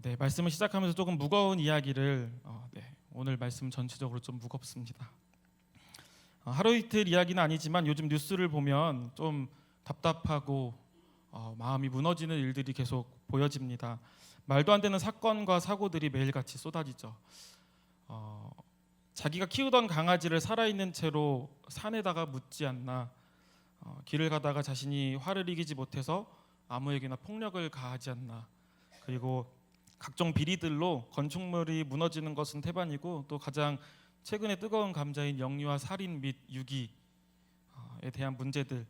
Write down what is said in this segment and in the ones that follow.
네, 말씀을 시작하면서 조금 무거운 이야기를 오늘 말씀 전체적으로 좀 무겁습니다. 하루 이틀 이야기는 아니지만 요즘 뉴스를 보면 좀 답답하고 마음이 무너지는 일들이 계속 보여집니다. 말도 안 되는 사건과 사고들이 매일같이 쏟아지죠. 자기가 키우던 강아지를 살아있는 채로 산에다가 묻지 않나, 길을 가다가 자신이 화를 이기지 못해서 아무에게나 폭력을 가하지 않나, 그리고 각종 비리들로 건축물이 무너지는 것은 태반이고 또 가장 최근에 뜨거운 감자인 영유아 살인 및 유기에 대한 문제들,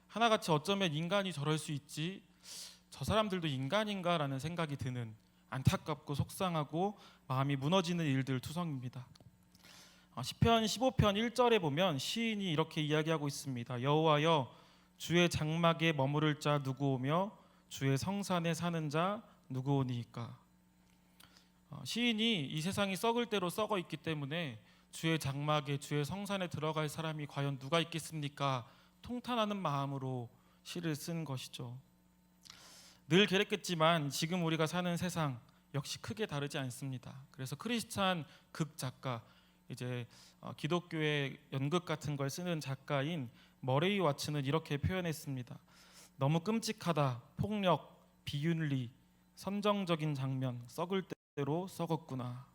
하나같이 어쩌면 인간이 저럴 수 있지, 저 사람들도 인간인가라는 생각이 드는 안타깝고 속상하고 마음이 무너지는 일들 투성입니다. 시편 15편 1절에 보면 시인이 이렇게 이야기하고 있습니다. 여호와여, 주의 장막에 머무를 자 누구 오며 주의 성산에 사는 자 누구 오니이까. 시인이 이 세상이 썩을 대로 썩어 있기 때문에 주의 장막에, 주의 성산에 들어갈 사람이 과연 누가 있겠습니까? 통탄하는 마음으로 시를 쓴 것이죠. 늘 그랬겠지만 지금 우리가 사는 세상 역시 크게 다르지 않습니다. 그래서 크리스찬 극 작가, 이제 기독교의 연극 같은 걸 쓰는 작가인 머레이 와츠는 이렇게 표현했습니다. 너무 끔찍하다. 폭력, 비윤리, 선정적인 장면, 썩을 대로 썩었구나.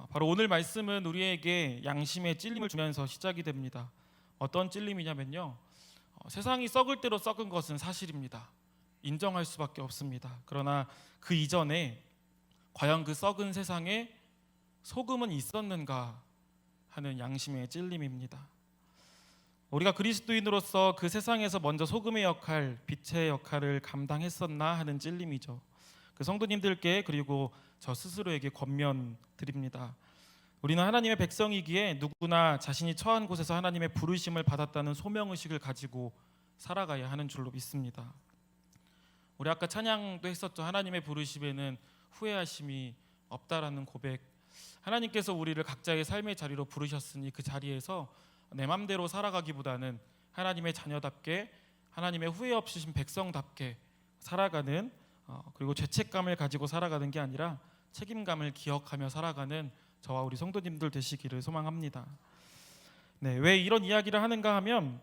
바로 오늘 말씀은 우리에게 양심의 찔림을 주면서 시작이 됩니다. 어떤 찔림이냐면요, 세상이 썩을 대로 썩은 것은 사실입니다. 인정할 수밖에 없습니다. 그러나 그 이전에 과연 그 썩은 세상에 소금은 있었는가 하는 양심의 찔림입니다. 우리가 그리스도인으로서 그 세상에서 먼저 소금의 역할, 빛의 역할을 감당했었나 하는 찔림이죠. 그 성도님들께 그리고 저 스스로에게 권면드립니다. 우리는 하나님의 백성이기에 누구나 자신이 처한 곳에서 하나님의 부르심을 받았다는 소명의식을 가지고 살아가야 하는 줄로 믿습니다. 우리 아까 찬양도 했었죠. 하나님의 부르심에는 후회하심이 없다라는 고백. 하나님께서 우리를 각자의 삶의 자리로 부르셨으니 그 자리에서 내 맘대로 살아가기보다는 하나님의 자녀답게, 하나님의 후회 없으신 백성답게 살아가는, 그리고 죄책감을 가지고 살아가는 게 아니라 책임감을 기억하며 살아가는 저와 우리 성도님들 되시기를 소망합니다. 네, 왜 이런 이야기를 하는가 하면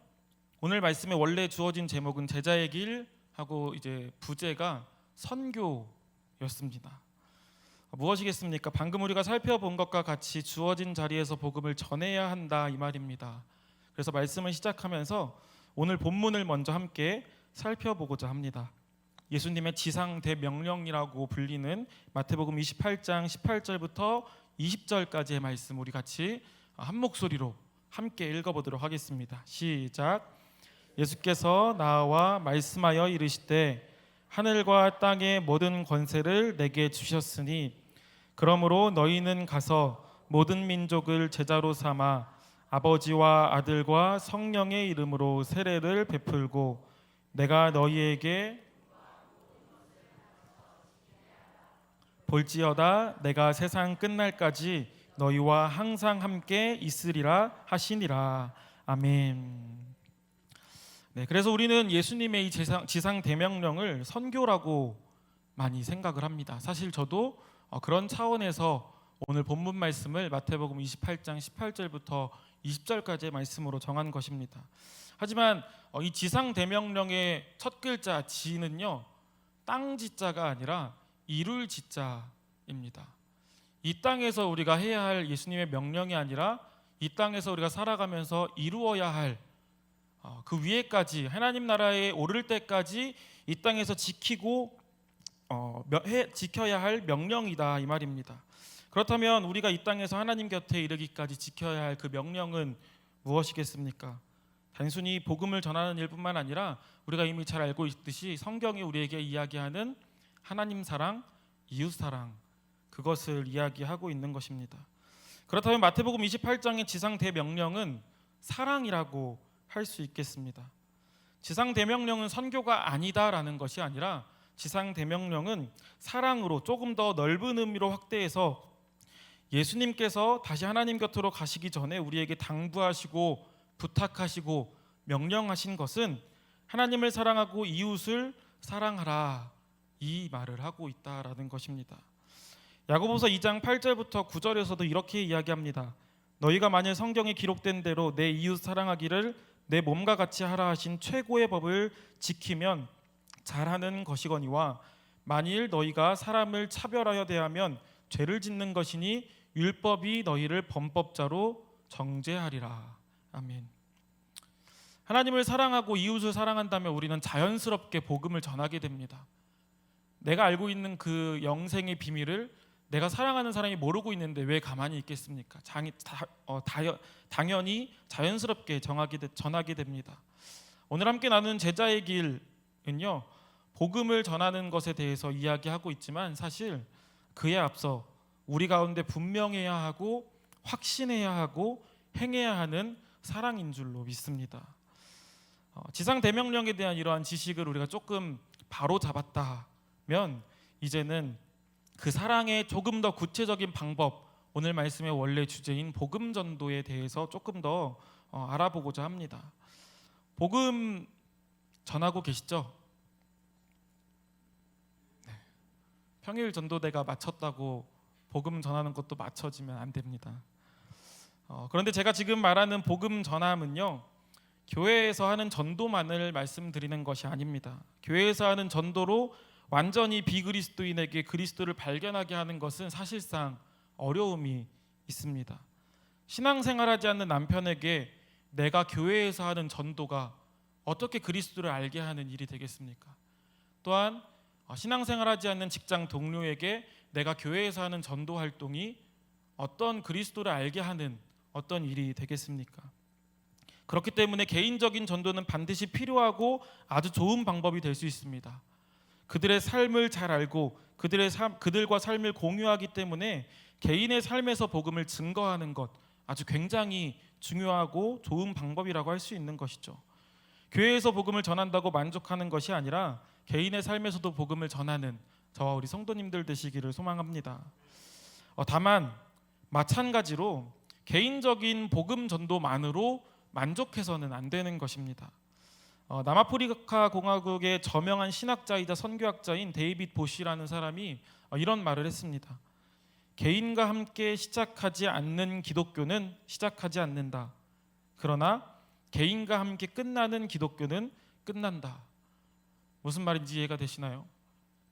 오늘 말씀에 원래 주어진 제목은 제자의 길 하고 이제 부제가 선교였습니다. 무엇이겠습니까? 방금 우리가 살펴본 것과 같이 주어진 자리에서 복음을 전해야 한다 이 말입니다. 그래서 말씀을 시작하면서 오늘 본문을 먼저 함께 살펴보고자 합니다. 예수님의 지상 대명령이라고 불리는 마태복음 28장 18절부터 20절까지의 말씀 우리 같이 한 목소리로 함께 읽어보도록 하겠습니다. 시작. 예수께서 나와 말씀하여 이르시되 하늘과 땅의 모든 권세를 내게 주셨으니 그러므로 너희는 가서 모든 민족을 제자로 삼아 아버지와 아들과 성령의 이름으로 세례를 베풀고 내가 너희에게 볼지어다 내가 세상 끝날까지 너희와 항상 함께 있으리라 하시니라. 아멘. 네, 그래서 우리는 예수님의 이 지상 대명령을 선교라고 많이 생각을 합니다. 사실 저도 그런 차원에서 오늘 본문 말씀을 마태복음 28장 18절부터 20절까지의 말씀으로 정한 것입니다. 하지만 이 지상 대명령의 첫 글자 지는요, 땅 지자가 아니라 이룰 지자입니다. 이 땅에서 우리가 해야 할 예수님의 명령이 아니라 이 땅에서 우리가 살아가면서 이루어야 할 그 위에까지 하나님 나라에 오를 때까지 이 땅에서 지키고 지켜야 할 명령이다 이 말입니다. 그렇다면 우리가 이 땅에서 하나님 곁에 이르기까지 지켜야 할 그 명령은 무엇이겠습니까? 단순히 복음을 전하는 일뿐만 아니라 우리가 이미 잘 알고 있듯이 성경이 우리에게 이야기하는 하나님 사랑, 이웃 사랑, 그것을 이야기하고 있는 것입니다. 그렇다면 마태복음 28장의 지상 대명령은 사랑이라고 할 수 있겠습니다. 지상 대명령은 선교가 아니다라는 것이 아니라 지상 대명령은 사랑으로 조금 더 넓은 의미로 확대해서 예수님께서 다시 하나님 곁으로 가시기 전에 우리에게 당부하시고 부탁하시고 명령하신 것은 하나님을 사랑하고 이웃을 사랑하라 이 말을 하고 있다라는 것입니다. 야고보서 2장 8절부터 9절에서도 이렇게 이야기합니다. 너희가 만일 성경에 기록된 대로 내 이웃 사랑하기를 내 몸과 같이 하라 하신 최고의 법을 지키면 잘하는 것이거니와 만일 너희가 사람을 차별하여 대하면 죄를 짓는 것이니 율법이 너희를 범법자로 정죄하리라. 아멘. 하나님을 사랑하고 이웃을 사랑한다면 우리는 자연스럽게 복음을 전하게 됩니다. 내가 알고 있는 그 영생의 비밀을 내가 사랑하는 사람이 모르고 있는데 왜 가만히 있겠습니까? 당연히 자연스럽게 전하게 됩니다. 오늘 함께 나누는 제자의 길은요, 복음을 전하는 것에 대해서 이야기하고 있지만 사실 그에 앞서 우리 가운데 분명해야 하고 확신해야 하고 행해야 하는 사랑인 줄로 믿습니다. 지상 대명령에 대한 이러한 지식을 우리가 조금 바로 잡았다면 이제는 그 사랑의 조금 더 구체적인 방법, 오늘 말씀의 원래 주제인 복음 전도에 대해서 조금 더 알아보고자 합니다. 복음 전하고 계시죠? 네. 평일 전도대가 마쳤다고 복음 전하는 것도 맞춰지면 안 됩니다. 그런데 제가 지금 말하는 복음 전함은요, 교회에서 하는 전도만을 말씀드리는 것이 아닙니다. 교회에서 하는 전도로 완전히 비그리스도인에게 그리스도를 발견하게 하는 것은 사실상 어려움이 있습니다. 신앙생활하지 않는 남편에게 내가 교회에서 하는 전도가 어떻게 그리스도를 알게 하는 일이 되겠습니까? 또한 신앙생활하지 않는 직장 동료에게 내가 교회에서 하는 전도 활동이 어떤 그리스도를 알게 하는 어떤 일이 되겠습니까? 그렇기 때문에 개인적인 전도는 반드시 필요하고 아주 좋은 방법이 될 수 있습니다. 그들의 삶을 잘 알고 그들과 삶을 공유하기 때문에 개인의 삶에서 복음을 증거하는 것 아주 굉장히 중요하고 좋은 방법이라고 할 수 있는 것이죠. 교회에서 복음을 전한다고 만족하는 것이 아니라 개인의 삶에서도 복음을 전하는 저와 우리 성도님들 되시기를 소망합니다. 다만 마찬가지로 개인적인 복음 전도만으로 만족해서는 안 되는 것입니다. 남아프리카 공화국의 저명한 신학자이자 선교학자인 데이빗 보시라는 사람이 이런 말을 했습니다. 개인과 함께 시작하지 않는 기독교는 시작하지 않는다. 그러나 개인과 함께 끝나는 기독교는 끝난다. 무슨 말인지 이해가 되시나요?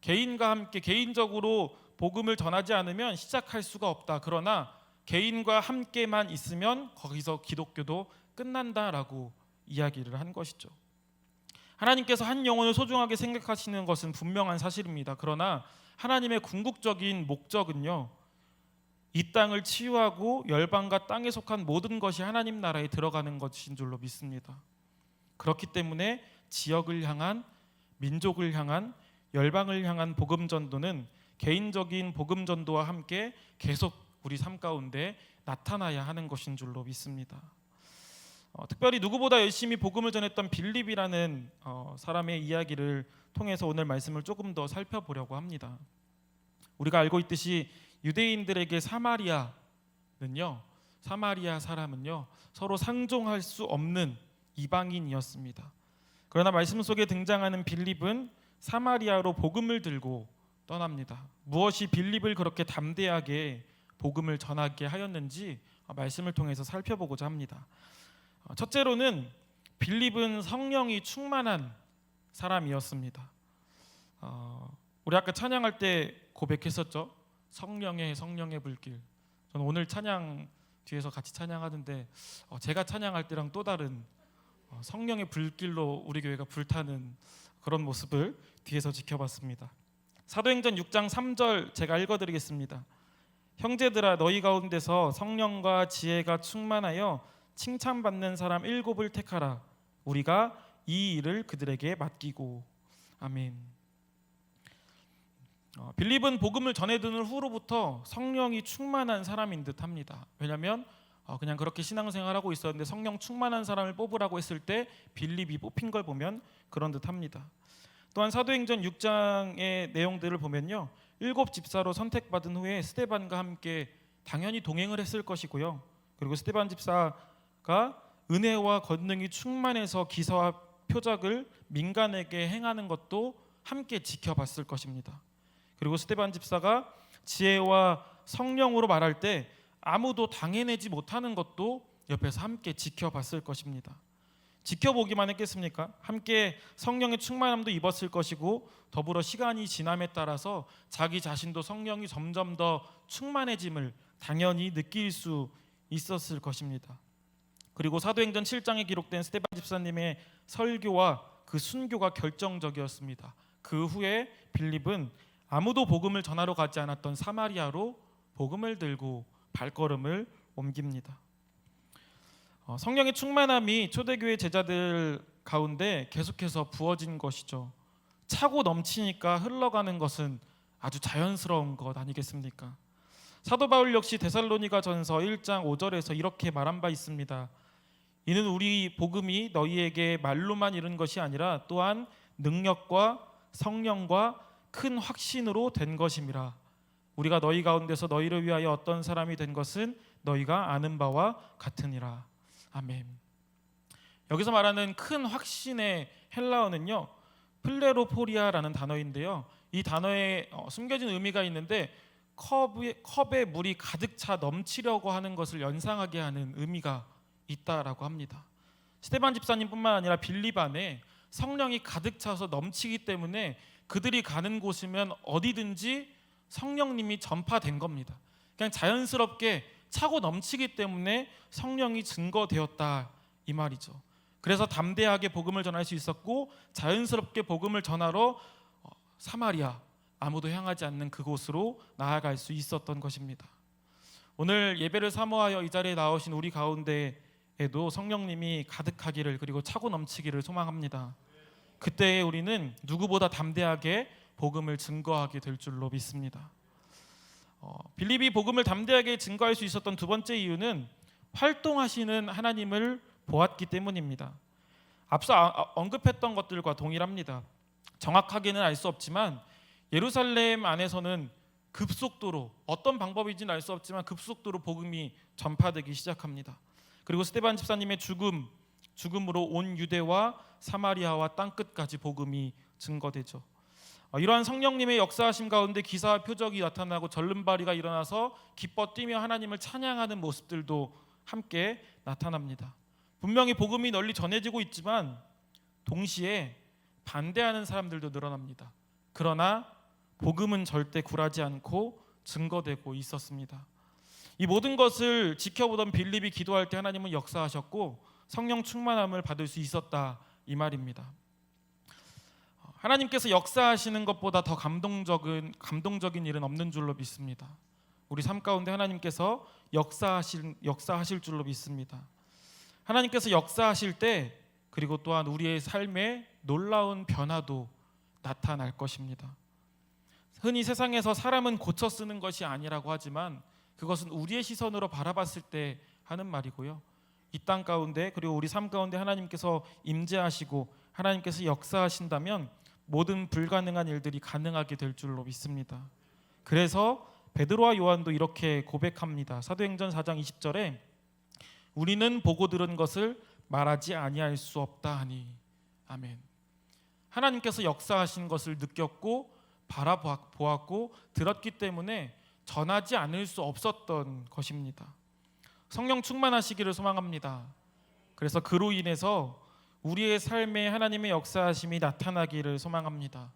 개인과 함께 개인적으로 복음을 전하지 않으면 시작할 수가 없다. 그러나 개인과 함께만 있으면 거기서 기독교도 끝난다라고 이야기를 한 것이죠. 하나님께서 한 영혼을 소중하게 생각하시는 것은 분명한 사실입니다. 그러나 하나님의 궁극적인 목적은요, 이 땅을 치유하고 열방과 땅에 속한 모든 것이 하나님 나라에 들어가는 것인 줄로 믿습니다. 그렇기 때문에 지역을 향한, 민족을 향한, 열방을 향한 복음 전도는 개인적인 복음 전도와 함께 계속 우리 삶 가운데 나타나야 하는 것인 줄로 믿습니다. 특별히 누구보다 열심히 복음을 전했던 빌립이라는 사람의 이야기를 통해서 오늘 말씀을 조금 더 살펴보려고 합니다. 우리가 알고 있듯이 유대인들에게 사마리아 사람은요 서로 상종할 수 없는 이방인이었습니다. 그러나 말씀 속에 등장하는 빌립은 사마리아로 복음을 들고 떠납니다. 무엇이 빌립을 그렇게 담대하게 복음을 전하게 하였는지 말씀을 통해서 살펴보고자 합니다. 첫째로는 빌립은 성령이 충만한 사람이었습니다. 우리 아까 찬양할 때 고백했었죠. 성령의 불길. 저는 오늘 찬양 뒤에서 같이 찬양하는데 제가 찬양할 때랑 또 다른 성령의 불길로 우리 교회가 불타는 그런 모습을 뒤에서 지켜봤습니다. 사도행전 6장 3절 제가 읽어드리겠습니다. 형제들아 너희 가운데서 성령과 지혜가 충만하여 칭찬받는 사람 7을 택하라. 우리가 이 일을 그들에게 맡기고. 아멘. 빌립은 복음을 전해드는 후로부터 성령이 충만한 사람인 듯합니다. 왜냐하면 그냥 그렇게 신앙생활하고 있었는데 성령 충만한 사람을 뽑으라고 했을 때 빌립이 뽑힌 걸 보면 그런 듯합니다. 또한 사도행전 6장의 내용들을 보면요, 7 집사로 선택받은 후에 스데반과 함께 당연히 동행을 했을 것이고요. 그리고 스데반 집사가 은혜와 권능이 충만해서 기사와 표적을 민간에게 행하는 것도 함께 지켜봤을 것입니다. 그리고 스데반 집사가 지혜와 성령으로 말할 때 아무도 당해내지 못하는 것도 옆에서 함께 지켜봤을 것입니다. 지켜보기만 했겠습니까? 함께 성령의 충만함도 입었을 것이고 더불어 시간이 지남에 따라서 자기 자신도 성령이 점점 더 충만해짐을 당연히 느낄 수 있었을 것입니다. 그리고 사도행전 7장에 기록된 스데반 집사님의 설교와 그 순교가 결정적이었습니다. 그 후에 빌립은 아무도 복음을 전하러 가지 않았던 사마리아로 복음을 들고 발걸음을 옮깁니다. 성령의 충만함이 초대교회 제자들 가운데 계속해서 부어진 것이죠. 차고 넘치니까 흘러가는 것은 아주 자연스러운 것 아니겠습니까? 사도 바울 역시 데살로니가 전서 1장 5절에서 이렇게 말한 바 있습니다. 이는 우리 복음이 너희에게 말로만 이른 것이 아니라 또한 능력과 성령과 큰 확신으로 된 것임이라. 우리가 너희 가운데서 너희를 위하여 어떤 사람이 된 것은 너희가 아는 바와 같으니라. 아멘. 여기서 말하는 큰 확신의 헬라어는요, 플레로포리아라는 단어인데요, 이 단어에 숨겨진 의미가 있는데 컵에 물이 가득 차 넘치려고 하는 것을 연상하게 하는 의미가 있다라고 합니다. 스데반 집사님뿐만 아니라 빌립 안에 성령이 가득 차서 넘치기 때문에 그들이 가는 곳이면 어디든지 성령님이 전파된 겁니다. 그냥 자연스럽게 차고 넘치기 때문에 성령이 증거되었다 이 말이죠. 그래서 담대하게 복음을 전할 수 있었고 자연스럽게 복음을 전하러 사마리아, 아무도 향하지 않는 그곳으로 나아갈 수 있었던 것입니다. 오늘 예배를 사모하여 이 자리에 나오신 우리 가운데에도 성령님이 가득하기를 그리고 차고 넘치기를 소망합니다. 그때 우리는 누구보다 담대하게 복음을 증거하게 될 줄로 믿습니다. 빌립이 복음을 담대하게 증거할 수 있었던 두 번째 이유는 활동하시는 하나님을 보았기 때문입니다. 앞서 언급했던 것들과 동일합니다. 정확하게는 알 수 없지만 예루살렘 안에서는 급속도로, 어떤 방법인지는 알 수 없지만 급속도로 복음이 전파되기 시작합니다. 그리고 스데반 집사님의 죽음으로 온 유대와 사마리아와 땅끝까지 복음이 증거되죠. 이러한 성령님의 역사하심 가운데 기사와 표적이 나타나고 절름발이가 일어나서 기뻐 뛰며 하나님을 찬양하는 모습들도 함께 나타납니다. 분명히 복음이 널리 전해지고 있지만 동시에 반대하는 사람들도 늘어납니다. 그러나 복음은 절대 굴하지 않고 증거되고 있었습니다. 이 모든 것을 지켜보던 빌립이 기도할 때 하나님은 역사하셨고 성령 충만함을 받을 수 있었다 이 말입니다. 하나님께서 역사하시는 것보다 더 감동적인 일은 없는 줄로 믿습니다. 우리 삶 가운데 하나님께서 역사하실 줄로 믿습니다. 하나님께서 역사하실 때 그리고 또한 우리의 삶에 놀라운 변화도 나타날 것입니다. 흔히 세상에서 사람은 고쳐 쓰는 것이 아니라고 하지만 그것은 우리의 시선으로 바라봤을 때 하는 말이고요. 이 땅 가운데 그리고 우리 삶 가운데 하나님께서 임재하시고 하나님께서 역사하신다면 모든 불가능한 일들이 가능하게 될 줄로 믿습니다. 그래서 베드로와 요한도 이렇게 고백합니다. 사도행전 4장 20절에 우리는 보고 들은 것을 말하지 아니할 수 없다 하니. 아멘. 하나님께서 역사하신 것을 느꼈고 바라보았고 들었기 때문에 전하지 않을 수 없었던 것입니다. 성령 충만하시기를 소망합니다. 그래서 그로 인해서 우리의 삶에 하나님의 역사하심이 나타나기를 소망합니다.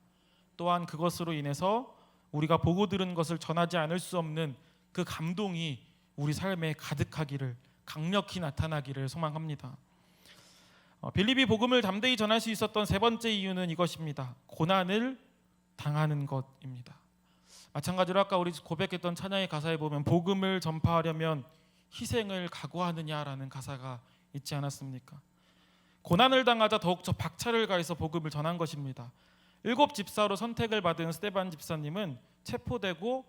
또한 그것으로 인해서 우리가 보고 들은 것을 전하지 않을 수 없는 그 감동이 우리 삶에 가득하기를, 강력히 나타나기를 소망합니다. 빌립이 복음을 담대히 전할 수 있었던 세 번째 이유는 이것입니다. 고난을 당하는 것입니다. 마찬가지로 아까 우리 고백했던 찬양의 가사에 보면 복음을 전파하려면 희생을 각오하느냐라는 가사가 있지 않았습니까? 고난을 당하자 더욱더 박차를 가해서 복음을 전한 것입니다. 7 집사로 선택을 받은 스데반 집사님은 체포되고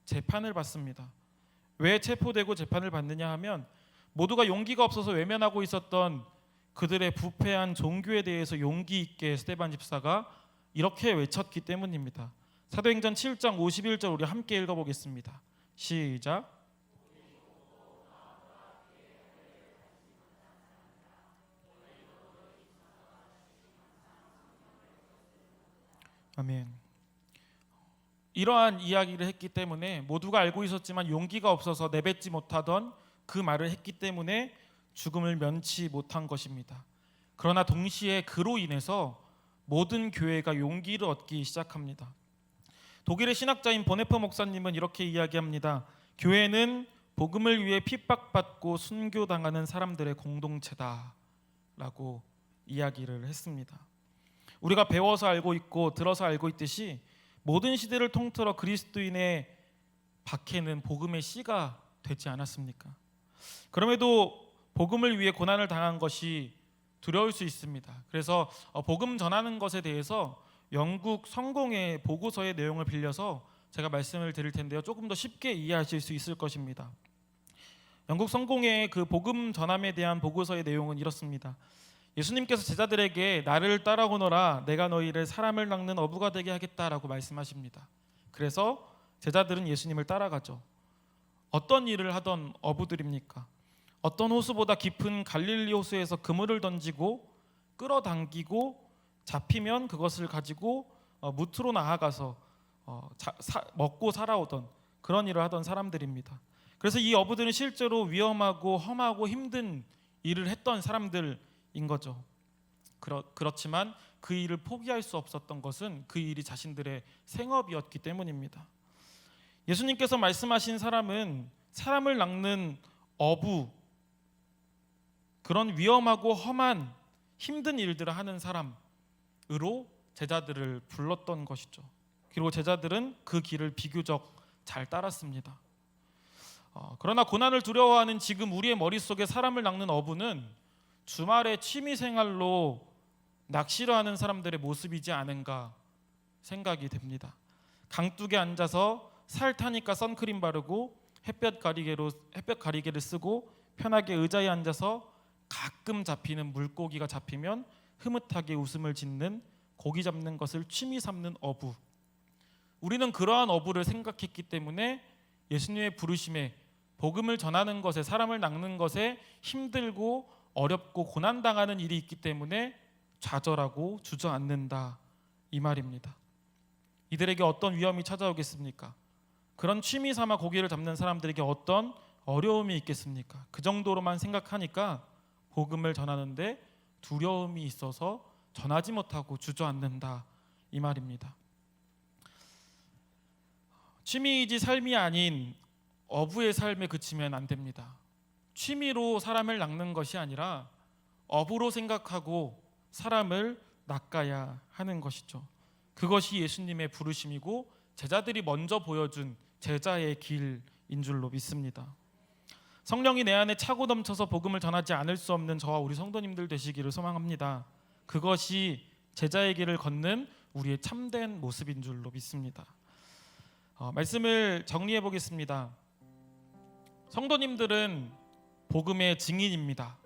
재판을 받습니다. 왜 체포되고 재판을 받느냐 하면 모두가 용기가 없어서 외면하고 있었던 그들의 부패한 종교에 대해서 용기 있게 스데반 집사가 이렇게 외쳤기 때문입니다. 사도행전 7장 51절 우리 함께 읽어보겠습니다. 시작. 아멘. 이러한 이야기를 했기 때문에 모두가 알고 있었지만 용기가 없어서 내뱉지 못하던 그 말을 했기 때문에 죽음을 면치 못한 것입니다. 그러나 동시에 그로 인해서 모든 교회가 용기를 얻기 시작합니다. 독일의 신학자인 보네퍼 목사님은 이렇게 이야기합니다. 교회는 복음을 위해 핍박받고 순교당하는 사람들의 공동체다라고 이야기를 했습니다. 우리가 배워서 알고 있고 들어서 알고 있듯이 모든 시대를 통틀어 그리스도인의 박해는 복음의 씨가 되지 않았습니까? 그럼에도 복음을 위해 고난을 당한 것이 두려울 수 있습니다. 그래서 복음 전하는 것에 대해서 영국 성공의 보고서의 내용을 빌려서 제가 말씀을 드릴 텐데요. 조금 더 쉽게 이해하실 수 있을 것입니다. 영국 성공의 그 복음 전함에 대한 보고서의 내용은 이렇습니다. 예수님께서 제자들에게 나를 따라오너라 내가 너희를 사람을 낚는 어부가 되게 하겠다라고 말씀하십니다. 그래서 제자들은 예수님을 따라가죠. 어떤 일을 하던 어부들입니까? 어떤 호수보다 깊은 갈릴리 호수에서 그물을 던지고 끌어당기고 잡히면 그것을 가지고 무트로 나아가서 먹고 살아오던 그런 일을 하던 사람들입니다. 그래서 이 어부들은 실제로 위험하고 험하고 힘든 일을 했던 사람들인 거죠. 그렇지만 그 일을 포기할 수 없었던 것은 그 일이 자신들의 생업이었기 때문입니다. 예수님께서 말씀하신 사람은 사람을 낚는 어부, 그런 위험하고 험한 힘든 일들을 하는 사람으로 제자들을 불렀던 것이죠. 그리고 제자들은 그 길을 비교적 잘 따랐습니다. 그러나 고난을 두려워하는 지금 우리의 머릿속에 사람을 낚는 어부는 주말에 취미생활로 낚시를 하는 사람들의 모습이지 않은가 생각이 됩니다. 강둑에 앉아서 살 타니까 선크림 바르고 햇볕 가리개를 쓰고 편하게 의자에 앉아서 가끔 잡히는 물고기가 잡히면 흐뭇하게 웃음을 짓는 고기 잡는 것을 취미 삼는 어부. 우리는 그러한 어부를 생각했기 때문에 예수님의 부르심에 복음을 전하는 것에 사람을 낚는 것에 힘들고 어렵고 고난당하는 일이 있기 때문에 좌절하고 주저앉는다 이 말입니다. 이들에게 어떤 위험이 찾아오겠습니까? 그런 취미 삼아 고기를 잡는 사람들에게 어떤 어려움이 있겠습니까? 그 정도로만 생각하니까 복음을 전하는데 두려움이 있어서 전하지 못하고 주저앉는다 이 말입니다. 취미이지 삶이 아닌 어부의 삶에 그치면 안 됩니다. 취미로 사람을 낚는 것이 아니라 어부로 생각하고 사람을 낚아야 하는 것이죠. 그것이 예수님의 부르심이고 제자들이 먼저 보여준 제자의 길인 줄로 믿습니다. 성령이 내 안에 차고 넘쳐서 복음을 전하지 않을 수 없는 저와 우리 성도님들 되시기를 소망합니다. 그것이 제자의 길을 걷는 우리의 참된 모습인 줄로 믿습니다. 말씀을 정리해 보겠습니다. 성도님들은 복음의 증인입니다.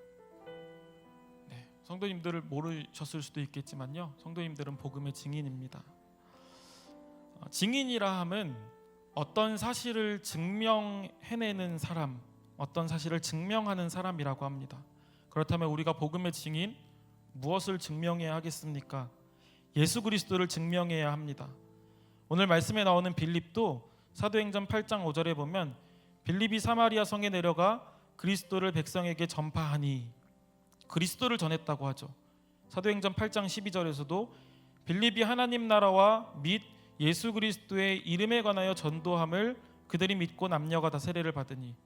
네, 성도님들을 모르셨을 수도 있겠지만요, 성도님들은 복음의 증인입니다. 증인이라 함은 어떤 사실을 증명해내는 사람, 어떤 사실을 증명하는 사람이라고 합니다. 그렇다면 우리가 복음의 증인, 무엇을 증명해야 하겠습니까? 예수 그리스도를 증명해야 합니다. 오늘 말씀에 나오는 빌립도 사도행전 8장 5절에 보면 빌립이 사마리아 성에 내려가 그리스도를 백성에게 전파하니, 그리스도를 전했다고 하죠. 사도행전 8장 12절에서도 빌립이 하나님 나라와 및 예수 그리스도의 이름에 관하여 전도함을 그들이 믿고 남녀가 다 세례를 받으니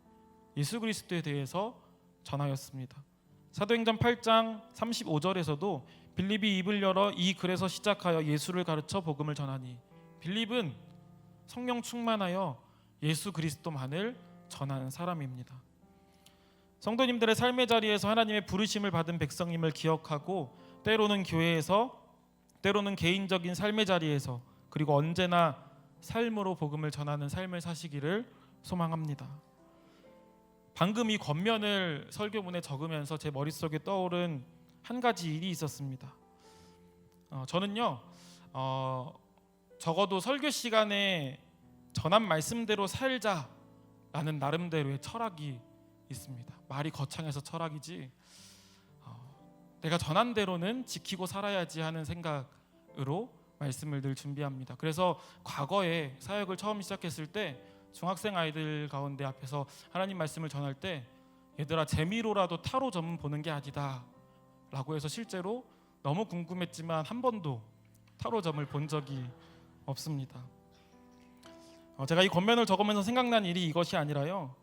예수 그리스도에 대해서 전하였습니다. 사도행전 8장 35절에서도 빌립이 입을 열어 이 글에서 시작하여 예수를 가르쳐 복음을 전하니, 빌립은 성령 충만하여 예수 그리스도만을 전하는 사람입니다. 성도님들의 삶의 자리에서 하나님의 부르심을 받은 백성임을 기억하고 때로는 교회에서, 때로는 개인적인 삶의 자리에서, 그리고 언제나 삶으로 복음을 전하는 삶을 사시기를 소망합니다. 방금 이 겉면을 설교문에 적으면서 제 머릿속에 떠오른 한 가지 일이 있었습니다. 저는요 적어도 설교 시간에 전한 말씀대로 살자라는 나름대로의 철학이 있습니다. 말이 거창해서 철학이지 내가 전한 대로는 지키고 살아야지 하는 생각으로 말씀을 늘 준비합니다. 그래서 과거에 사역을 처음 시작했을 때 중학생 아이들 가운데 앞에서 하나님 말씀을 전할 때 얘들아 재미로라도 타로 점 보는 게 아니다 라고 해서 실제로 너무 궁금했지만 한 번도 타로 점을 본 적이 없습니다. 제가 이 권면을 적으면서 생각난 일이 이것이 아니라요,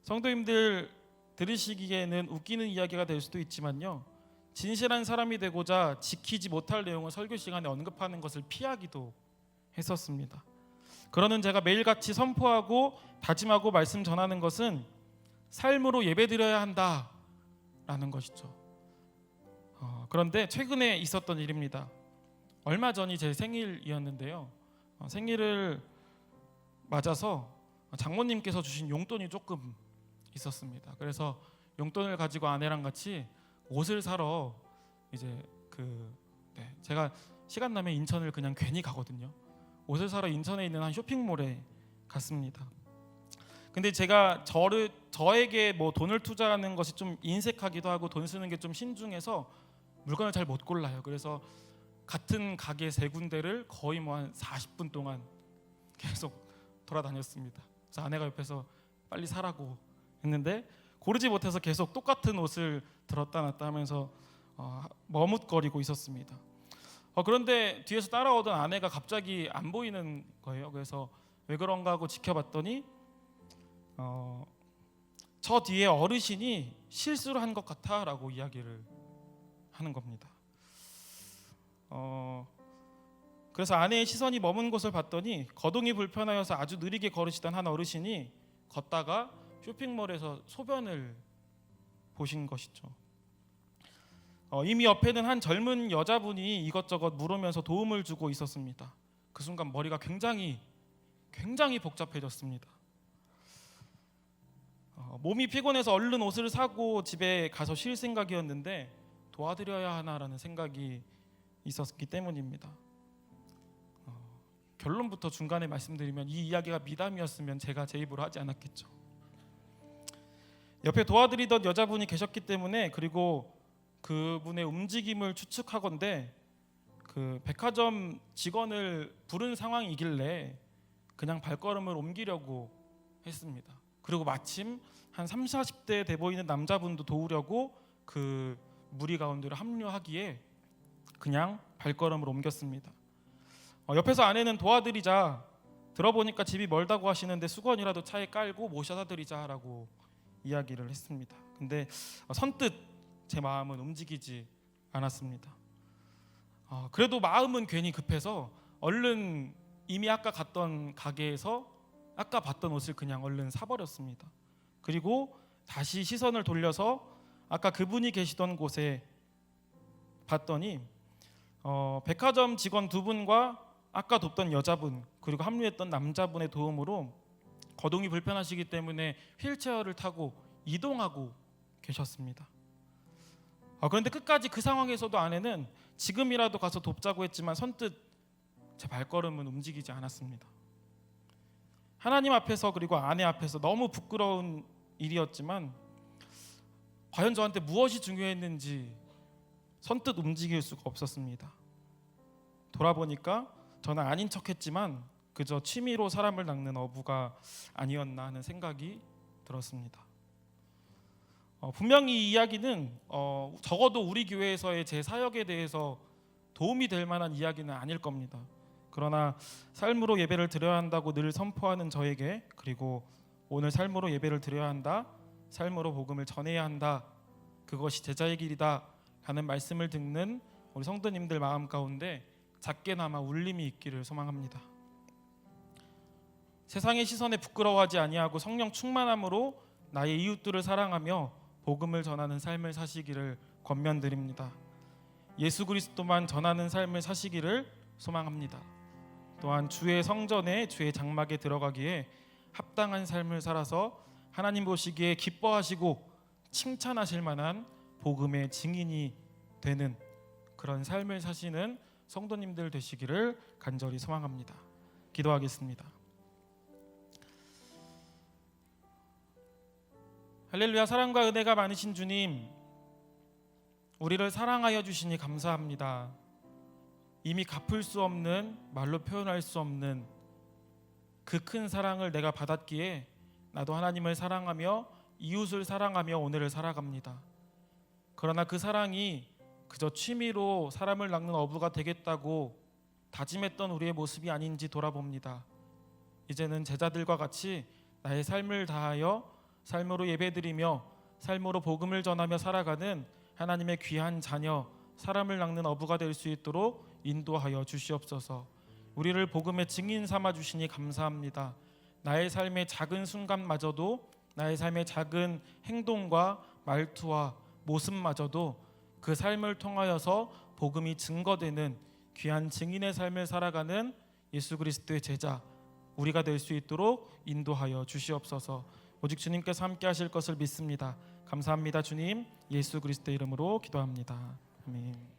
성도님들 들으시기에는 웃기는 이야기가 될 수도 있지만요, 진실한 사람이 되고자 지키지 못할 내용을 설교 시간에 언급하는 것을 피하기도 했었습니다. 그러는 제가 매일같이 선포하고 다짐하고 말씀 전하는 것은 삶으로 예배드려야 한다라는 것이죠. 그런데 최근에 있었던 일입니다. 얼마 전이 제 생일이었는데요, 생일을 맞아서 장모님께서 주신 용돈이 조금 있었습니다. 그래서 용돈을 가지고 아내랑 같이 옷을 사러 이제 제가 시간 나면 인천을 그냥 괜히 가거든요. 옷을 사러 인천에 있는 한 쇼핑몰에 갔습니다. 근데 제가 저에게 뭐 돈을 투자하는 것이 좀 인색하기도 하고 돈 쓰는 게 좀 신중해서 물건을 잘 못 골라요. 그래서 같은 가게 세 군데를 거의 뭐 한 40분 동안 계속 돌아다녔습니다. 그래서 아내가 옆에서 빨리 사라고 했는데 고르지 못해서 계속 똑같은 옷을 들었다 놨다 하면서 머뭇거리고 있었습니다. 그런데 뒤에서 따라오던 아내가 갑자기 안 보이는 거예요. 그래서 왜 그런가 하고 지켜봤더니 저 뒤에 어르신이 실수를 한 것 같아라고 이야기를 하는 겁니다. 그래서 아내의 시선이 머문 곳을 봤더니 거동이 불편하여서 아주 느리게 걸으시던 한 어르신이 걷다가 쇼핑몰에서 소변을 보신 것이죠. 이미 옆에는 한 젊은 여자분이 이것저것 물으면서 도움을 주고 있었습니다. 그 순간 머리가 굉장히 복잡해졌습니다. 몸이 피곤해서 얼른 옷을 사고 집에 가서 쉴 생각이었는데 도와드려야 하나라는 생각이 있었기 때문입니다. 결론부터 중간에 말씀드리면 이 이야기가 미담이었으면 제가 제 입으로 하지 않았겠죠. 옆에 도와드리던 여자분이 계셨기 때문에, 그리고 그분의 움직임을 추측하건대 그 백화점 직원을 부른 상황이길래 그냥 발걸음을 옮기려고 했습니다. 그리고 마침 한 30, 40대 돼 보이는 남자분도 도우려고 그 무리 가운데로 합류하기에 그냥 발걸음을 옮겼습니다. 옆에서 아내는 도와드리자, 들어보니까 집이 멀다고 하시는데 수건이라도 차에 깔고 모셔다 드리자라고 이야기를 했습니다. 근데 선뜻 제 마음은 움직이지 않았습니다. 그래도 마음은 괜히 급해서 얼른 이미 아까 갔던 가게에서 아까 봤던 옷을 그냥 얼른 사버렸습니다. 그리고 다시 시선을 돌려서 아까 그분이 계시던 곳에 봤더니 백화점 직원 두 분과 아까 돕던 여자분 그리고 합류했던 남자분의 도움으로 거동이 불편하시기 때문에 휠체어를 타고 이동하고 계셨습니다. 그런데 끝까지 그 상황에서도 아내는 지금이라도 가서 돕자고 했지만 선뜻 제 발걸음은 움직이지 않았습니다. 하나님 앞에서 그리고 아내 앞에서 너무 부끄러운 일이었지만 과연 저한테 무엇이 중요했는지 선뜻 움직일 수가 없었습니다. 돌아보니까 저는 아닌 척했지만 그저 취미로 사람을 낚는 어부가 아니었나 하는 생각이 들었습니다. 분명히 이 이야기는 적어도 우리 교회에서의 제 사역에 대해서 도움이 될 만한 이야기는 아닐 겁니다. 그러나 삶으로 예배를 드려야 한다고 늘 선포하는 저에게, 그리고 오늘 삶으로 예배를 드려야 한다, 삶으로 복음을 전해야 한다, 그것이 제자의 길이다 하는 말씀을 듣는 우리 성도님들 마음 가운데 작게나마 울림이 있기를 소망합니다. 세상의 시선에 부끄러워하지 아니하고 성령 충만함으로 나의 이웃들을 사랑하며 복음을 전하는 삶을 사시기를 권면드립니다. 예수 그리스도만 전하는 삶을 사시기를 소망합니다. 또한 주의 성전에 주의 장막에 들어가기에 합당한 삶을 살아서 하나님 보시기에 기뻐하시고 칭찬하실 만한 복음의 증인이 되는 그런 삶을 사시는 성도님들 되시기를 간절히 소망합니다. 기도하겠습니다. 할렐루야. 사랑과 은혜가 많으신 주님, 우리를 사랑하여 주시니 감사합니다. 이미 갚을 수 없는, 말로 표현할 수 없는 그 큰 사랑을 내가 받았기에 나도 하나님을 사랑하며 이웃을 사랑하며 오늘을 살아갑니다. 그러나 그 사랑이 그저 취미로 사람을 낚는 어부가 되겠다고 다짐했던 우리의 모습이 아닌지 돌아봅니다. 이제는 제자들과 같이 나의 삶을 다하여 삶으로 예배드리며 삶으로 복음을 전하며 살아가는 하나님의 귀한 자녀, 사람을 낚는 어부가 될 수 있도록 인도하여 주시옵소서. 우리를 복음의 증인 삼아 주시니 감사합니다. 나의 삶의 작은 순간마저도, 나의 삶의 작은 행동과 말투와 모습마저도 그 삶을 통하여서 복음이 증거되는 귀한 증인의 삶을 살아가는 예수 그리스도의 제자, 우리가 될 수 있도록 인도하여 주시옵소서. 오직 주님께서 함께 하실 것을 믿습니다. 감사합니다. 주님, 예수 그리스도의 이름으로 기도합니다. 아멘.